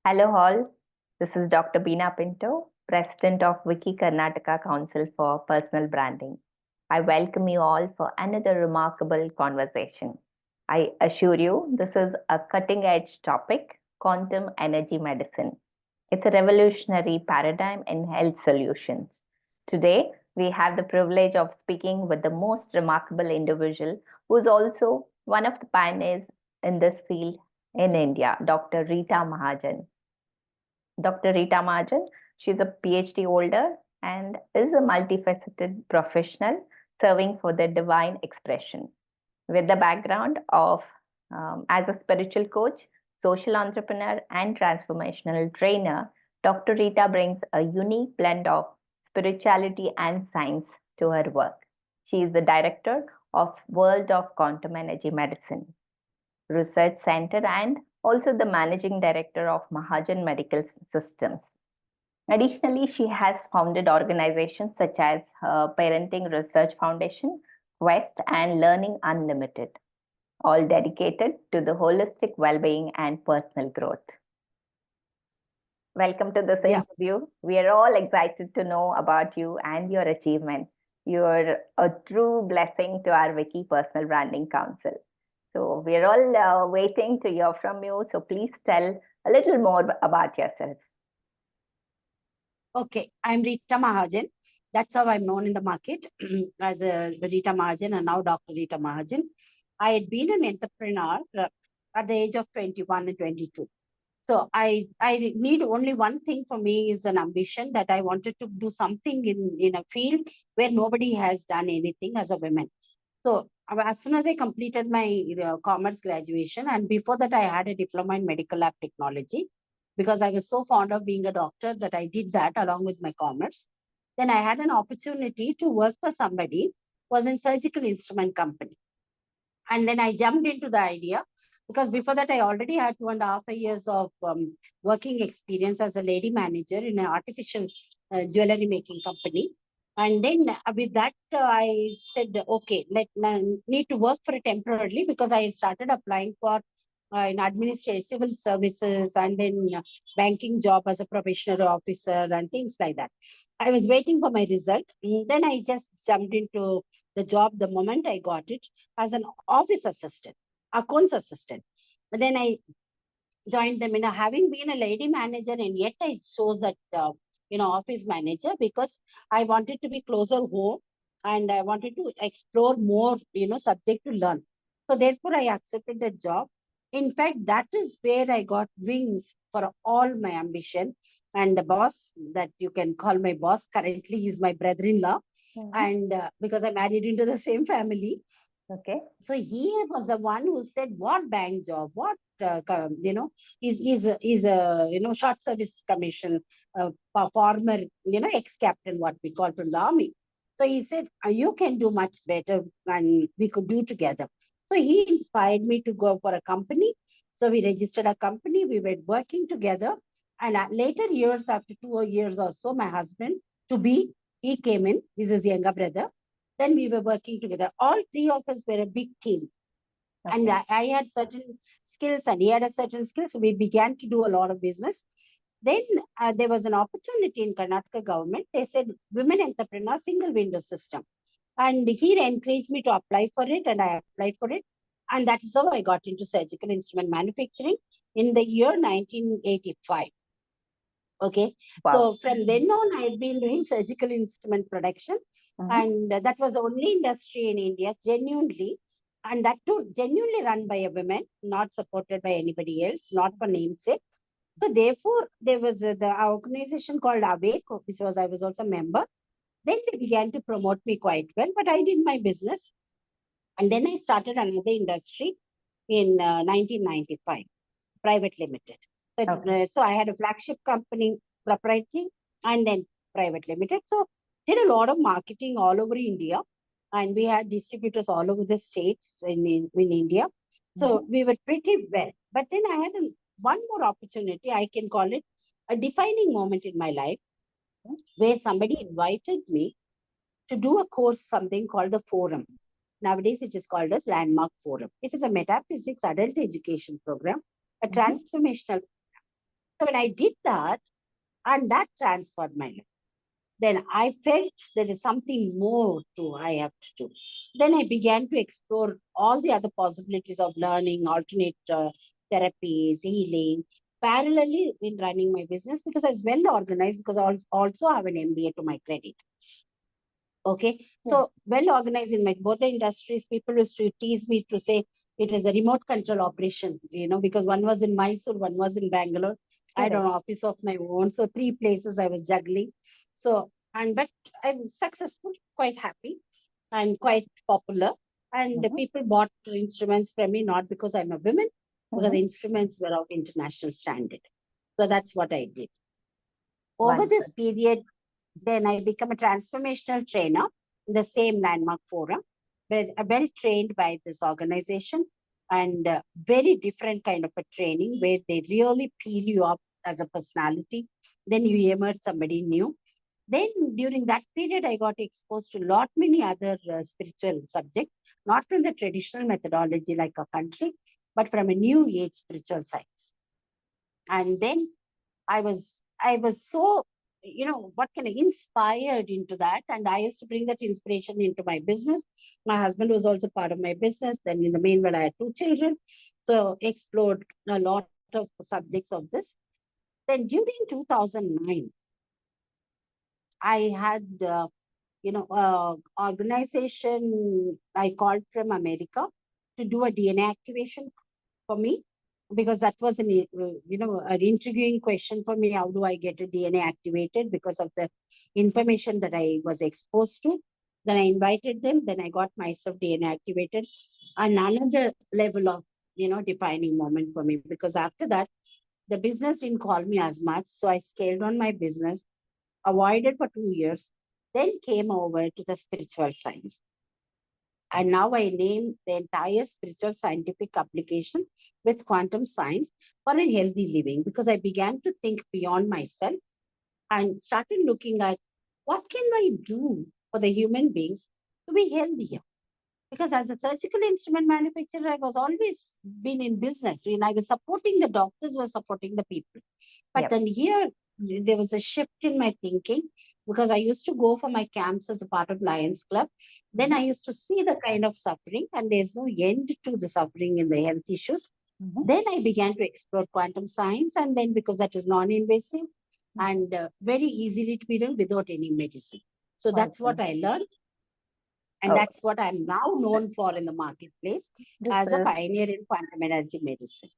Hello all, this is Dr. Beena Pinto, President of Wiki Karnataka Council for Personal Branding. I welcome you all for another remarkable conversation. I assure you this is a cutting edge topic, quantum energy medicine. It's a revolutionary paradigm in health solutions. Today, we have the privilege of speaking with the most remarkable individual who is also one of the pioneers in this field in India, Dr. Rita Mahajan. Dr. Rita Mahajan, she's a Ph.D. holder and is a multifaceted professional serving for the divine expression. With the background of as a spiritual coach, social entrepreneur, and transformational trainer, Dr. Rita brings a unique blend of spirituality and science to her work. She is the director of World of Quantum Energy Medicine Research Center and also the managing director of Mahajan Medical Systems. Additionally, she has founded organizations such as Parenting Research Foundation, Quest, and Learning Unlimited, all dedicated to the holistic well-being and personal growth. Welcome to this interview. We are all excited to know about you and your achievements. You're a true blessing to our Wiki Personal Branding Council. So we're all waiting to hear from you. So please tell a little more about yourself. Okay, I'm Rita Mahajan. That's how I'm known in the market as Rita Mahajan and now Dr. Rita Mahajan. I had been an entrepreneur at the age of 21 and 22. So I need only one thing for me is an ambition that I wanted to do something in a field where nobody has done anything as a woman. So as soon as I completed my commerce graduation, and before that I had a diploma in medical lab technology, because I was so fond of being a doctor that I did that along with my commerce. Then I had an opportunity to work for somebody who was in surgical instrument company. And then I jumped into the idea because before that I already had 2.5 years of working experience as a lady manager in an artificial jewelry making company. And then with that, I said, okay, need to work for it temporarily because I started applying for in administrative civil services and then banking job as a probationary officer and things like that. I was waiting for my result. Then I just jumped into the job the moment I got it as an office assistant, accounts assistant. But then I joined them, having been a lady manager, and yet I chose that, office manager because I wanted to be closer home and I wanted to explore more, subject to learn. So therefore, I accepted that job. In fact, that is where I got wings for all my ambition. And the boss that you can call my boss currently is my brother-in-law. And because I married into the same family. Okay. So he was the one who said, what bank job, what, is a short service commission, former, ex-captain, what we call from the army. So he said, you can do much better and we could do together. So he inspired me to go for a company. So we registered a company, we were working together. And later years, after 2 years or so, my husband, he came in, this is younger brother. Then we were working together. All three of us were a big team. Okay. And I had certain skills and he had a certain skills. So we began to do a lot of business. Then there was an opportunity in Karnataka government. They said, women entrepreneur single window system. And he encouraged me to apply for it and I applied for it. And that is how I got into surgical instrument manufacturing in the year 1985. Okay. Wow. So from then on, I had been doing surgical instrument production. And that was the only industry in India, genuinely, and that too genuinely run by a woman, not supported by anybody else, not for namesake. So therefore, there was the organization called Awake, which I was also a member. Then they began to promote me quite well, but I did my business. And then I started another industry in 1995, private limited. So I had a flagship company, proprietary, and then private limited. So did a lot of marketing all over India, and we had distributors all over the states in India. So we were pretty well. But then I had one more opportunity, I can call it a defining moment in my life, where somebody invited me to do a course, something called the Forum. Nowadays, it is called as Landmark Forum. It is a metaphysics adult education program, a transformational program. So when I did that, and that transformed my life, then I felt there is something more to I have to do. Then I began to explore all the other possibilities of learning, alternate therapies, healing, parallelly in running my business because I was well organized because I also have an MBA to my credit. Okay. Yeah. So well organized in my both the industries, people used to tease me to say it is a remote control operation, because one was in Mysore, one was in Bangalore. I had an Correct. office of my own. So three places I was juggling. So, but I'm successful, quite happy and quite popular. And the Mhm, people bought instruments from me, not because I'm a woman, because the mhm. instruments were of international standard. So that's what I did. Over this Wonderful. period, then I become a transformational trainer in the same landmark forum, well trained by this organization and very different kind of a training where they really peel you up as a personality. Then you emerge somebody new. Then during that period, I got exposed to lot many other spiritual subjects, not from the traditional methodology like a country, but from a new age spiritual science. And then I was so, what can I inspired into that. And I used to bring that inspiration into my business. My husband was also part of my business. Then in the meanwhile, I had two children. So explored a lot of subjects of this. Then during 2009, I had, organization I called from America to do a DNA activation for me because that was an intriguing question for me. How do I get a DNA activated because of the information that I was exposed to? Then I invited them. Then I got myself DNA activated. And another level of defining moment for me because after that the business didn't call me as much, so I scaled on my business, avoided for 2 years, then came over to the spiritual science. And now I name the entire spiritual scientific application with quantum science for a healthy living because I began to think beyond myself and started looking at what can I do for the human beings to be healthier. Because as a surgical instrument manufacturer, I was always been in business. When I was supporting the doctors, was supporting the people. But Yep. then here, there was a shift in my thinking because I used to go for my camps as a part of Lions Club. Then I Mhm, used to see the kind of suffering, and there's no end to the suffering in the health issues. mhm, Then I began to explore quantum science, and then because that is non invasive mhm. and very easily to be done without any medicine. So that's what Wonderful. I learned. And Oh, that's what I'm now known for in the marketplace this as a is pioneer in quantum energy medicine.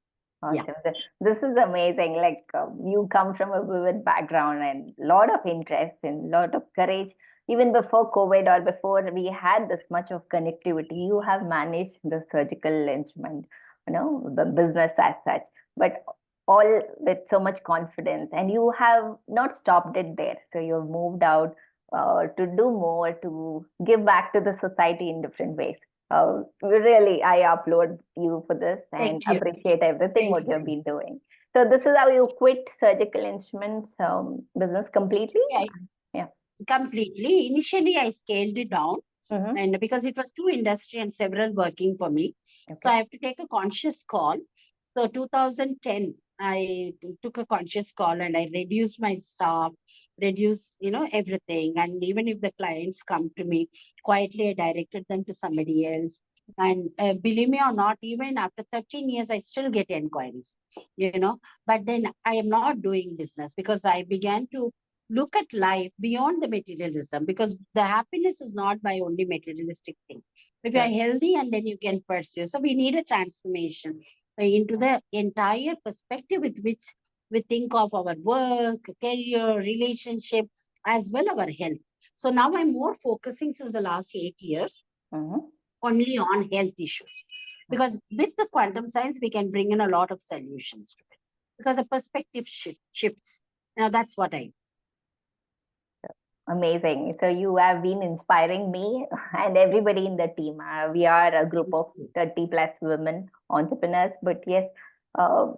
Yeah. awesome. This is amazing. Like you come from a vivid background and lot of interest and lot of courage. Even before COVID or before we had this much of connectivity, you have managed the surgical instrument, the business as such, but all with so much confidence. And you have not stopped it there. So you've moved out to do more, to give back to the society in different ways. Really, I applaud you for this and Thank you. appreciate everything Thank what you have you. been doing. So this is how you quit surgical instruments business completely? Yeah, Yeah. completely. Initially, I scaled it down, Mm-hmm. and because it was two industry and several working for me, so Okay. I have to take a conscious call. So 2010, I took a conscious call and I reduced my staff, reduced everything. And even if the clients come to me, quietly I directed them to somebody else. And believe me or not, even after 13 years, I still get inquiries. But then I am not doing business because I began to look at life beyond the materialism because the happiness is not by only materialistic thing. If you are Sure. healthy and then you can pursue. So we need a transformation into the entire perspective with which we think of our work, career, relationship, as well our health. So now I'm more focusing since the last 8 years Mm-hmm. only on health issues. Because with the quantum science, we can bring in a lot of solutions to it. Because the perspective shifts. Now that's what I. Amazing. So you have been inspiring me and everybody in the team. We are a group of 30 plus women entrepreneurs, but yes, uh,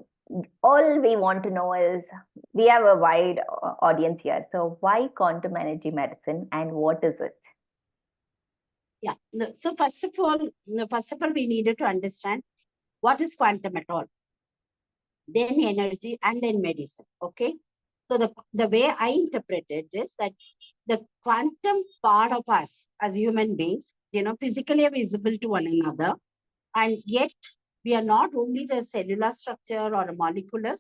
all we want to know is we have a wide audience here. So why quantum energy medicine and what is it? Yeah. No, so first of all, we needed to understand what is quantum at all. then energy, and then medicine. Okay. So the way I interpret it is that the quantum part of us as human beings, physically are visible to one another, and yet we are not only the cellular structure or a molecular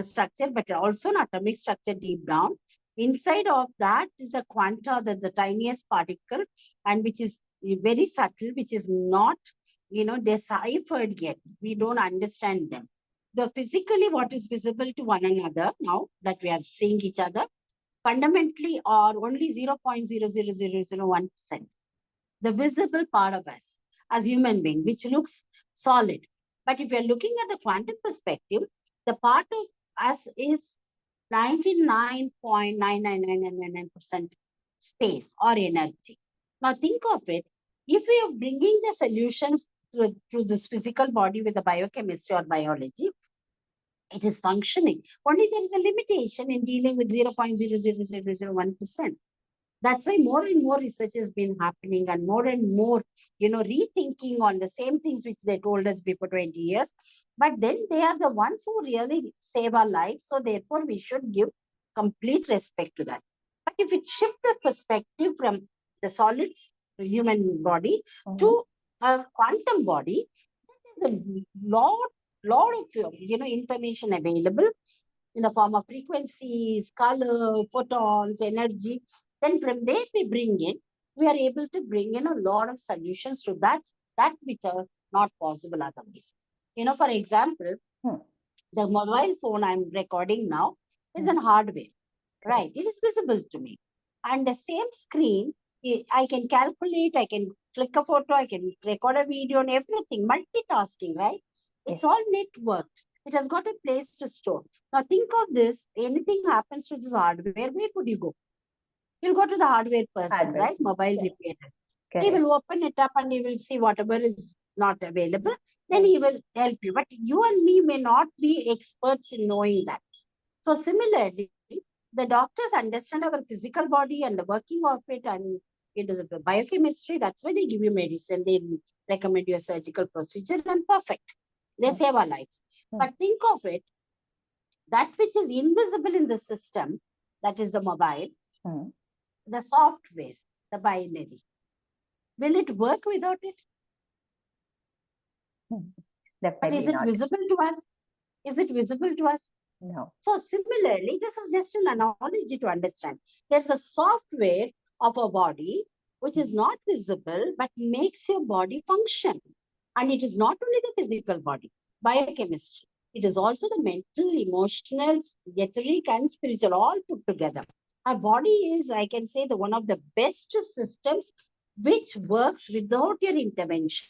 structure, but also an atomic structure deep down. Inside of that is the quanta, the tiniest particle, and which is very subtle, which is not, deciphered yet. We don't understand them. The physically what is visible to one another now that we are seeing each other fundamentally are only 0.00001%. The visible part of us as human being, which looks solid. But if you're looking at the quantum perspective, the part of us is 99.99999% space or energy. Now think of it, if we are bringing the solutions through this physical body with the biochemistry or biology, it is functioning. Only there is a limitation in dealing with 0.00001%. That's why more and more research has been happening, and more, rethinking on the same things which they told us before 20 years. But then they are the ones who really save our lives. So therefore, we should give complete respect to that. But if we shift the perspective from the solid human body to a quantum body, there's a lot of information available in the form of frequencies, color, photons, energy. Then from there we are able to bring in a lot of solutions to that which are not possible otherwise. For example, the mobile phone I'm recording now is an hardware, right? It is visible to me. And the same screen, I can calculate, I can click a photo, I can record a video and everything, multitasking, right? It's all networked. It has got a place to store. Now think of this, anything happens to this hardware, where would you go? You'll go to the hardware person, right? Mobile repairer. He will open it up and he will see whatever is not available. Then he will help you. But you and me may not be experts in knowing that. So similarly, the doctors understand our physical body and the working of it, and it is a biochemistry. That's why they give you medicine. They recommend you a surgical procedure, and perfect. They save our lives. But think of it, that which is invisible in the system, that is the mobile, the software, the binary. Will it work without it? Definitely but is it not. visible to us? Is it visible to us? No. So similarly, this is just an analogy to understand. There's a software of a body which is not visible but makes your body function. And it is not only the physical body, biochemistry. It is also the mental, emotional, etheric, and spiritual, all put together. Our body is, I can say, the one of the best systems which works without your intervention.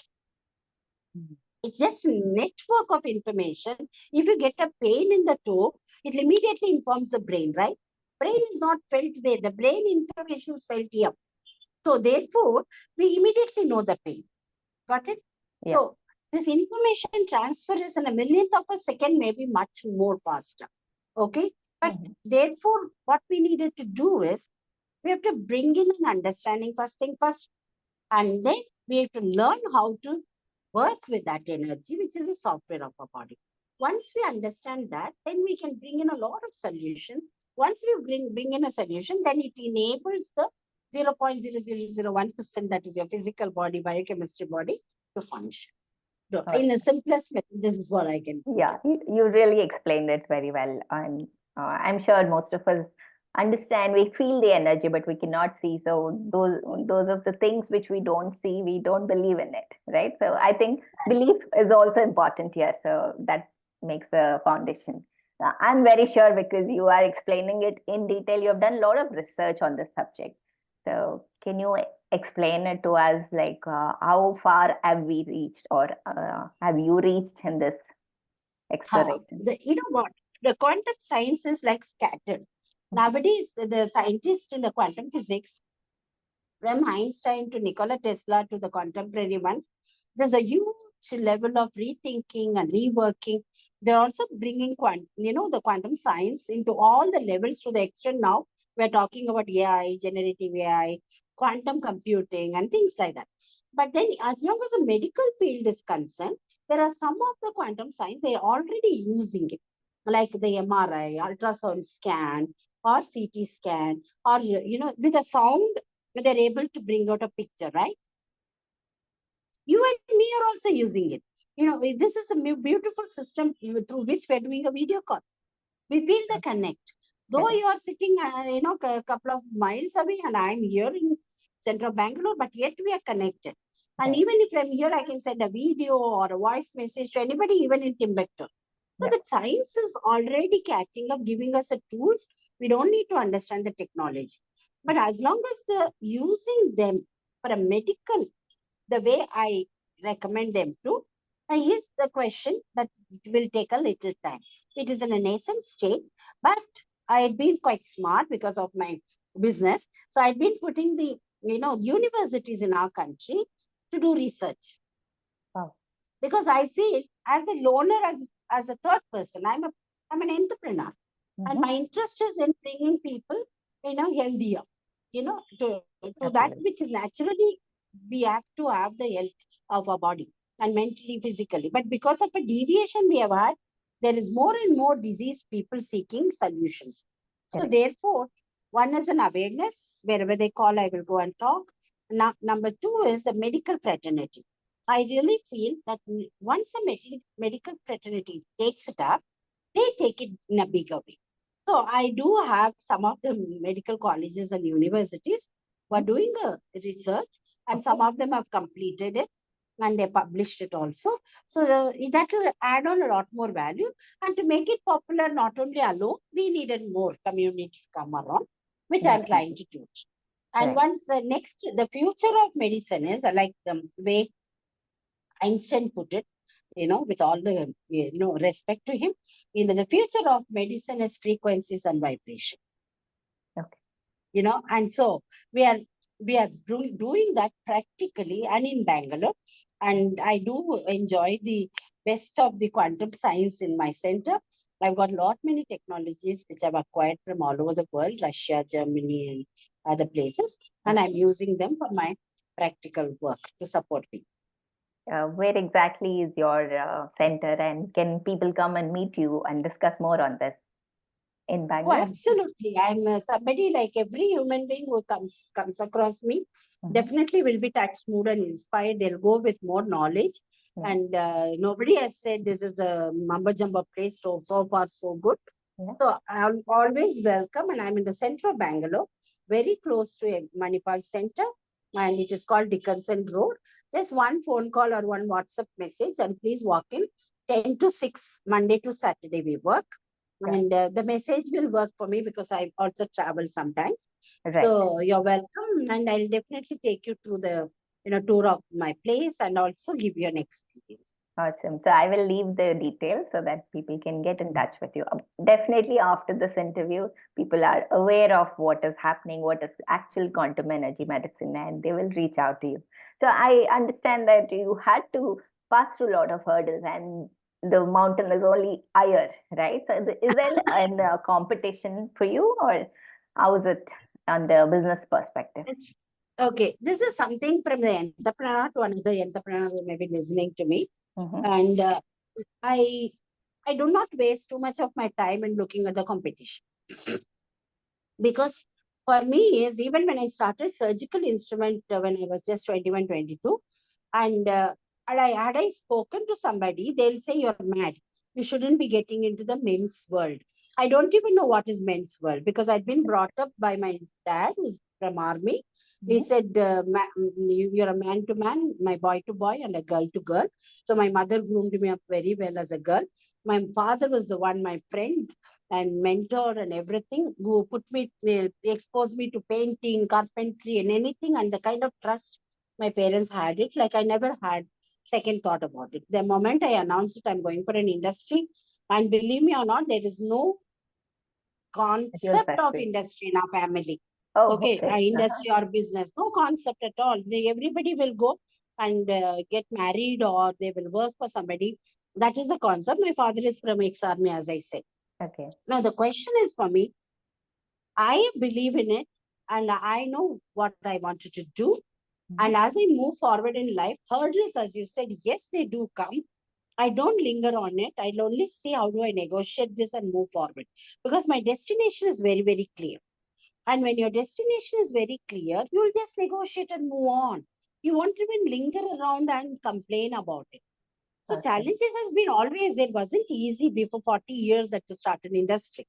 It's just a network of information. If you get a pain in the toe, it immediately informs the brain, right? Brain is not felt there. The brain information is felt here. So therefore, we immediately know the pain. Got it? Yeah. So this information transfer is in a millionth of a second, maybe much more faster. Okay? But therefore, what we needed to do is, we have to bring in an understanding first thing first. And then we have to learn how to work with that energy, which is the software of our body. Once we understand that, then we can bring in a lot of solutions. Once we bring in a solution, then it enables the 0.0001%, that is your physical body, biochemistry body, to function. So in the simplest method, this is what I can do. Yeah, you really explained it very well. And I'm sure most of us understand, we feel the energy, but we cannot see. So those of the things which we don't see, we don't believe in it, right? So I think belief is also important here. So that makes the foundation. I'm very sure, because you are explaining it in detail. You have done a lot of research on this subject. So can you explain it to us, like how far have we reached, or have you reached in this exploration? You know what? The quantum science is like scattered. Nowadays, the scientists in the quantum physics, from Einstein to Nikola Tesla to the contemporary ones, there's a huge level of rethinking and reworking. They're also bringing the quantum science into all the levels, to the extent now we're talking about AI, generative AI, quantum computing, and things like that. But then, as long as the medical field is concerned, there are some of the quantum science, they are already using it. like the MRI, ultrasound scan, or CT scan, or, with a sound, they're able to bring out a picture, right? You and me are also using it. This is a beautiful system through which we're doing a video call. We feel the connect. Though Correct. you are sitting, a couple of miles away, and I'm here in central Bangalore, but yet we are connected. And Right. even if I'm here, I can send a video or a voice message to anybody, even in Timbuktu. So Yeah. the science is already catching up, giving us the tools. We don't need to understand the technology. But as long as the using them for a medical, the way I recommend them to, is the question that will take a little time. It is in a nascent state, but I had been quite smart because of my business. So I'd been putting the universities in our country to do research, Wow. because I feel as a loner, as a third person, I'm an entrepreneur, and my Mm-hmm. interest is in bringing people healthier, to that Absolutely. which is naturally we have to have the health of our body, and mentally, physically. But because of a deviation we have had, there is more and more disease people seeking solutions. So Correct. therefore, one is an awareness. Wherever they call, I will go and talk. Now, number two is the medical fraternity. I really feel that once a medical fraternity takes it up, they take it in a bigger way. So I do have some of the medical colleges and universities who are Mhm. doing a research, and Okay. some of them have completed it and they published it also. So that will add on a lot more value. And to make it popular, not only alone, we needed more community to come around, which I'm trying Definitely. to do. And Correct. once the future of medicine is like the way Einstein put it, with all the respect to him, the future of medicine is frequencies and vibration. Okay. And so we are doing that practically and in Bangalore, and I do enjoy the best of the quantum science in my center. I've got lot many technologies which I've acquired from all over the world, Russia, Germany, and other places, and I'm Okay. using them for my practical work to support people. Where exactly is your center, and can people come and meet you and discuss more on this in Oh, Bangalore? absolutely. I'm somebody like every human being who comes across me, Mm-hmm. definitely will be touched, moved, and inspired. They'll go with more knowledge. Yeah. And nobody has said this is a mumbo jumbo place. So far, so good. Yeah. So I'm always welcome, and I'm in the center of Bangalore, very close to a Manipal Center, and it is called Dickinson Road. Just one phone call or one WhatsApp message, and please walk in. 10 to 6, Monday to Saturday, we work. Yeah. And the message will work for me because I also travel sometimes. Right. So you're welcome, and I'll definitely take you through the tour of my place and also give you an experience. Awesome. So I will leave the details so that people can get in touch with you. Definitely after this interview, people are aware of what is happening, what is actual quantum energy medicine, and they will reach out to you. So I understand that you had to pass through a lot of hurdles, and the mountain is only higher, right? So is there a competition for you, or how is it on the business perspective? It's okay. This is something from the entrepreneur to another entrepreneur who may be listening to me. Mm-hmm. And I I do not waste too much of my time in looking at the competition, because for me is, even when I started surgical instrument when I was just 21, 22, and had I spoken to somebody, they'll say you're mad. You shouldn't be getting into the men's world. I don't even know what is men's world, because I'd been brought up by my dad, who's from army. He Mm-hmm. said, "You're a man to man, my boy to boy, and a girl to girl." So my mother groomed me up very well as a girl. My father was the one, my friend and mentor and everything, who exposed me to painting, carpentry, and anything, and the kind of trust my parents had it. Like, I never had second thought about it. The moment I announced it, I'm going for an industry, and believe me or not, there is no You'll concept of succeed. industry in our family. Oh, Okay, okay. Uh-huh. industry or business, no concept at all. Everybody will go and get married, or they will work for somebody. That is the concept. My father is from ex-army, as I said. Okay. Now, the question is for me, I believe in it, and I know what I wanted to do. Mm-hmm. And as I move forward in life, hurdles, as you said, yes, they do come. I don't linger on it. I'll only see how do I negotiate this and move forward, because my destination is very, very clear. And when your destination is very clear, you'll just negotiate and move on. You won't even linger around and complain about it. So Okay. challenges has been always there. Wasn't easy before 40 years that to start an industry.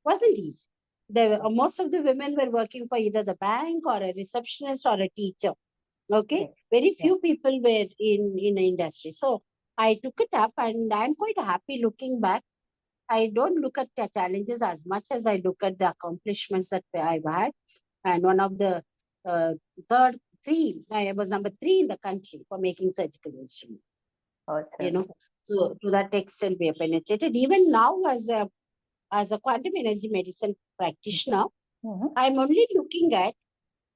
Wasn't easy. Most of the women were working for either the bank or a receptionist or a teacher. Okay. Right. Very Yeah. few people were in the industry. So I took it up and I'm quite happy looking back. I don't look at the challenges as much as I look at the accomplishments that I've had. And one of the uh, I was number 3 in the country for making surgical instruments. Awesome. So to that extent we have penetrated. Even now, as a quantum energy medicine practitioner, Mhm. I'm only looking at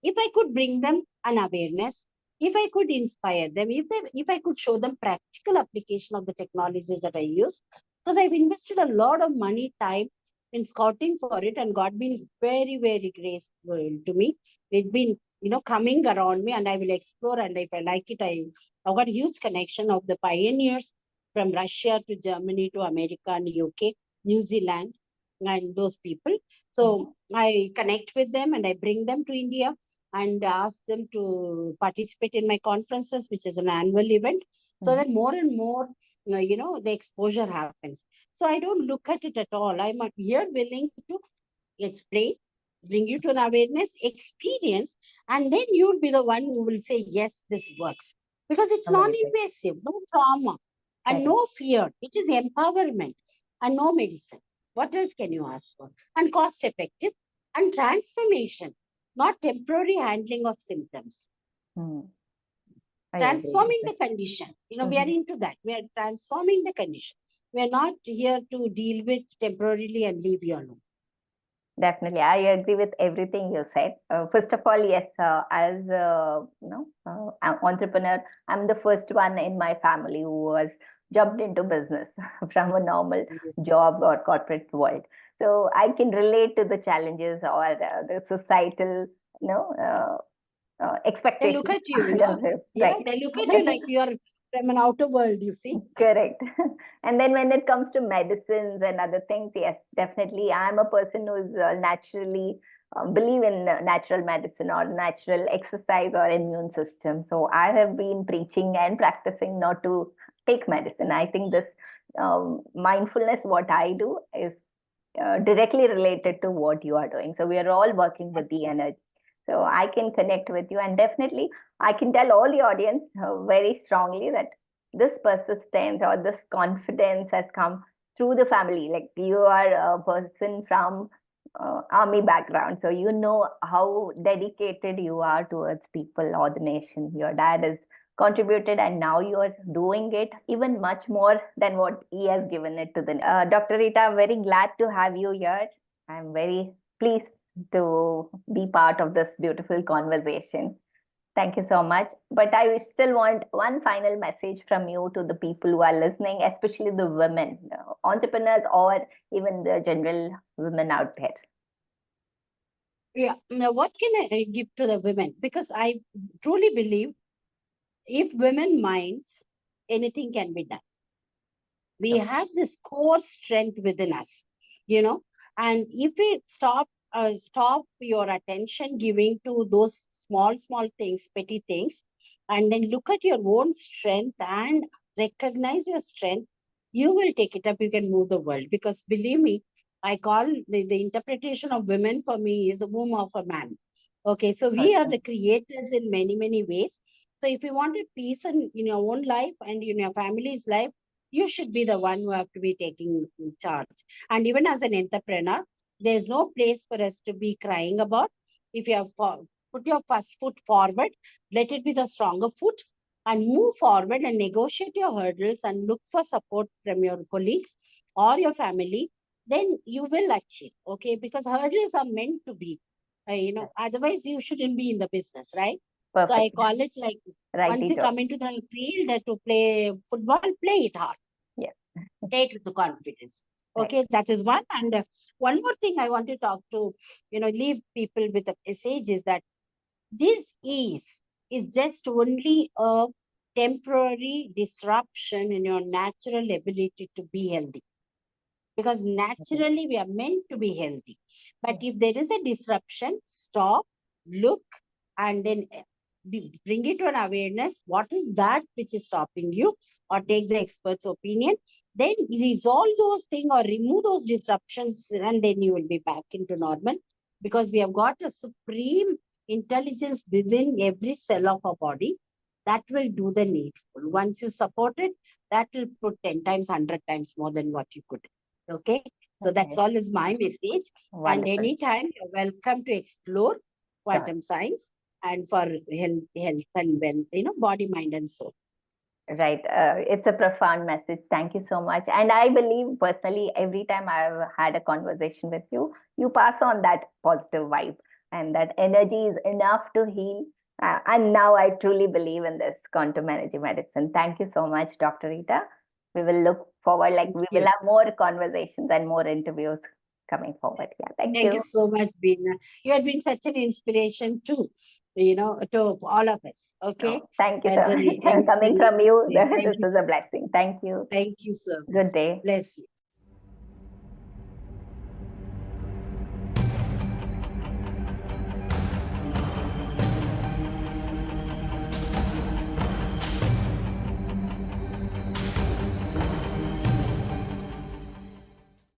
if I could bring them an awareness, if I could inspire them, if I could show them practical application of the technologies that I use, because I've invested a lot of money, time in scouting for it, and God been very, very graceful to me. It's been, coming around me, and I will explore. And if I like it, I've got a huge connection of the pioneers from Russia to Germany to America and UK, New Zealand, and those people. So I connect with them and I bring them to India and ask them to participate in my conferences, which is an annual event, so that more and more, the exposure happens. So I don't look at it at all. I'm here willing to explain, bring you to an awareness, experience, and then you'll be the one who will say, yes, this works. Because it's Amazing. non-invasive, no trauma, and Correct. no fear. It is empowerment and no medicine. What else can you ask for? And cost effective and transformation, not temporary handling of symptoms. Hmm. I agree with Transforming that. the condition. We are into that. We are transforming the condition. We are not here to deal with temporarily and leave you alone. Definitely, I agree with everything you said. First of all, yes, as an entrepreneur, I'm the first one in my family who was jumped into business from a normal job or corporate world. So I can relate to the challenges or the societal, you know, They expectations. look at you, no? Yeah, Right. they look at you like you are from an outer world, you see. Correct. And then when it comes to medicines and other things, yes, definitely. I'm a person who's naturally believe in natural medicine or natural exercise or immune system. So I have been preaching and practicing not to take medicine. I think this mindfulness, what I do, is directly related to what you are doing. So we are all working with the energy. So I can connect with you, and definitely I can tell all the audience very strongly that this persistence or this confidence has come through the family. Like you are a person from army background, so you know how dedicated you are towards people or the nation. Your dad is contributed and now you are doing it even much more than what he has given it to the Dr. Rita, I'm very glad to have you here. I'm very pleased to be part of this beautiful conversation. Thank you so much. But I still want one final message from you to the people who are listening, especially the women, entrepreneurs, or even the general women out there. Yeah. Now, what can I give to the women? Because I truly believe if women minds, anything can be done. We have this core strength within us, and if we stop your attention giving to those small things, petty things, and then look at your own strength and recognize your strength, you will take it up. You can move the world. Because believe me, I call the interpretation of women for me is a womb of a man. Okay, so we are the creators in many, many ways. So if you wanted peace in your own life and in your family's life, you should be the one who have to be taking charge. And even as an entrepreneur, there's no place for us to be crying about. If you have put your first foot forward, let it be the stronger foot, and move forward and negotiate your hurdles and look for support from your colleagues or your family, then you will achieve. Okay, because hurdles are meant to be. Otherwise you shouldn't be in the business, right? So I Perfect. call it like, once Righty you to. come into the field to play football, play it hard. Yes. Take it with the confidence. Right. Okay, that is one. And one more thing I want to talk to, leave people with a message is that this is just only a temporary disruption in your natural ability to be healthy. Because naturally we are meant to be healthy. But if there is a disruption, stop, look, and then bring it to an awareness. What is that which is stopping you? Or take the expert's opinion. Then resolve those things or remove those disruptions, and then you will be back into normal. Because we have got a supreme intelligence within every cell of our body that will do the needful. Once you support it, that will put 10 times, 100 times more than what you could. Okay. So that's all is my message. Wonderful. And anytime you're welcome to explore quantum science and for health and well, body, mind, and soul. Right. It's a profound message. Thank you so much. And I believe personally, every time I've had a conversation with you, you pass on that positive vibe, and that energy is enough to heal. And now I truly believe in this quantum energy medicine. Thank you so much, Dr. Rita. We will look forward, we will have more conversations and more interviews coming forward. Yeah, thank you. Thank you so much, Beena. You have been such an inspiration too, to all of us. Okay. Oh, thank you, That's sir. an Coming from you, Thank this you. is a blessing. Thank you. Thank you, sir. Good day. Bless you.